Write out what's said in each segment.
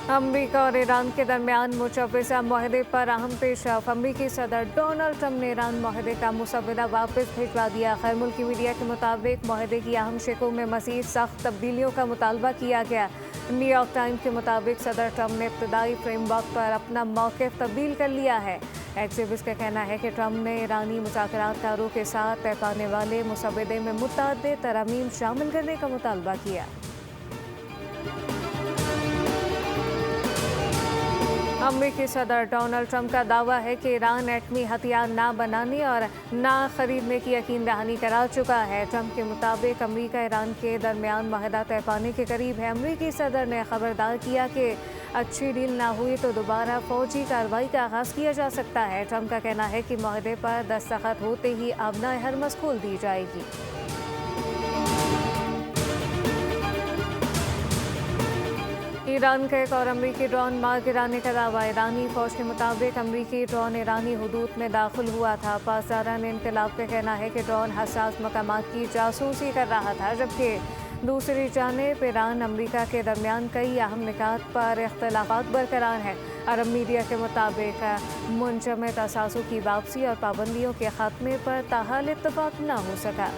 अमरीका और ईरान के दरमियान मुचव्वज़ा मुआहदे पर अहम पेशरफ। अमरीकी सदर डोनाल्ड ट्रंप ने ईरान मुआहदे का मुसव्वदा वापस भिजवा दिया। खैर मुल्की मीडिया के मुताबिक मुआहदे की अहम शिकों में मज़ीद सख्त तब्दीलियों का मुतालबा किया गया। न्यूयॉर्क टाइम्स के मुताबिक सदर ट्रंप ने इब्तदाई फ्रेमवर्क पर अपना मौक़िफ़ तब्दील कर लिया है। एक्टिविस्ट का कहना है कि ट्रंप ने ईरानी मुज़ाकरातकारों के साथ तय पाने वाले मुसव्वदे में मुतअद्दिद तरमीम शामिल करने का मुतालबा किया। अमरीकी सदर डोनाल्ड ट्रंप का दावा है कि ईरान एटमी हथियार ना बनाने और ना खरीदने की यकीन दहानी करा चुका है। ट्रंप के मुताबिक अमरीका ईरान के दरमियान मुआहदा तय पाने के करीब है। अमरीकी सदर ने खबरदार किया कि अच्छी डील ना हुई तो दोबारा फौजी कार्रवाई का आगाज़ किया जा सकता है। ट्रंप का कहना है कि मुआहदे पर दस्तखत होते ही आबनाए हरमस खोल दी जाएगी। ईरान का एक और अमरीकी ड्रोन मार गिराने का दावा। ईरानी फौज के मुताबिक अमरीकी ड्रोन ईरानी हुदूद में दाखिल हुआ था। पासदारान इनकलाब का कहना है कि ड्रोन हसास मकामात की जासूसी कर रहा था, जबकि दूसरी जानिब ईरान अमरीका के दरमियान कई अहम निकात पर इख्तलाफात बरकरार हैं। अरब मीडिया के मुताबिक मुंजमद असासों की वापसी और पाबंदियों के खात्मे पर ताहाल इत्तफाक न हो सका।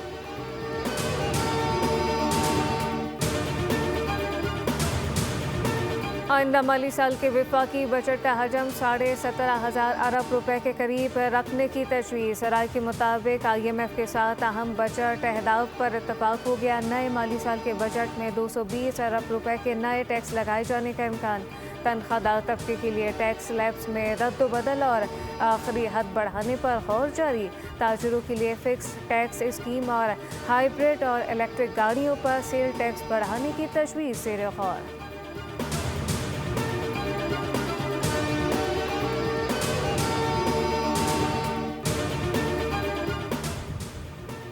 आइंदा माली साल के विफाकी बजट का हजम 17,500 अरब रुपए के करीब रखने की तजवीज़। राय के मुताबिक IMF के साथ अहम बजट अहदाफ पर इत्तफाक हो गया। नए माली साल के बजट में 220 अरब रुपए के नए टैक्स लगाए जाने का इम्कान। तनख्वाहदार तबके के लिए टैक्स स्लैब्स में रद्द-बदल और आखिरी हद बढ़ाने पर गौर जारी। ताजरों के लिए फिक्स टैक्स स्कीम और हाइब्रिड और इलेक्ट्रिक गाड़ियों पर सेल टैक्स बढ़ाने की तजवीज़ ज़ेर गौर।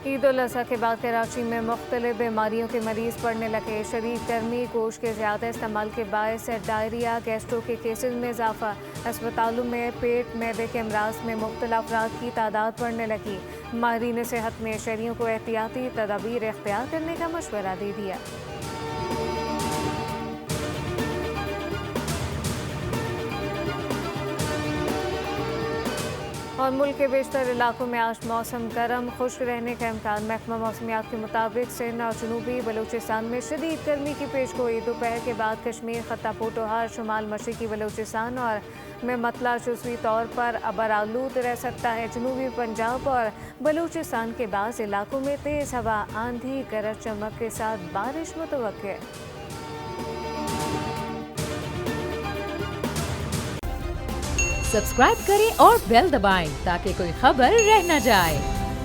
ईद उल अज़हा के बाद कराची में मुख्तलिफ बीमारियों के मरीज पड़ने लगे। शदीद गर्मी, गोश्त के ज़्यादा इस्तेमाल के बायस डायरिया, गैस्ट्रो के केसेस में इजाफा। अस्पतालों में पेट मैदे के अमराज में मुब्तला अफराद की तादाद बढ़ने लगी। माहिरीन सेहत ने शहरियों को एहतियाती तदाबीर इख्तियार करने का मशवरा दे दिया। और मुल्क के बेशतर इलाकों में आज मौसम गर्म खुश्क रहने का इम्कान। महकमा मौसमियात के मुताबिक सिंध और जनूबी बलूचिस्तान में शदीद गर्मी की पेशगोई। दोपहर के बाद कश्मीर, खत्ता पोटोहार, शुमाल मशरकी बलूचिस्तान और में मतला जुज़वी तौर पर अबरालूद रह सकता है। जनूबी पंजाब और बलूचिस्तान के बाज़ इलाकों में तेज़ हवा, आंधी, गरज चमक के साथ बारिश मुतवक्किल है। सब्सक्राइब करें और बेल दबाएं ताकि कोई खबर रह न जाए।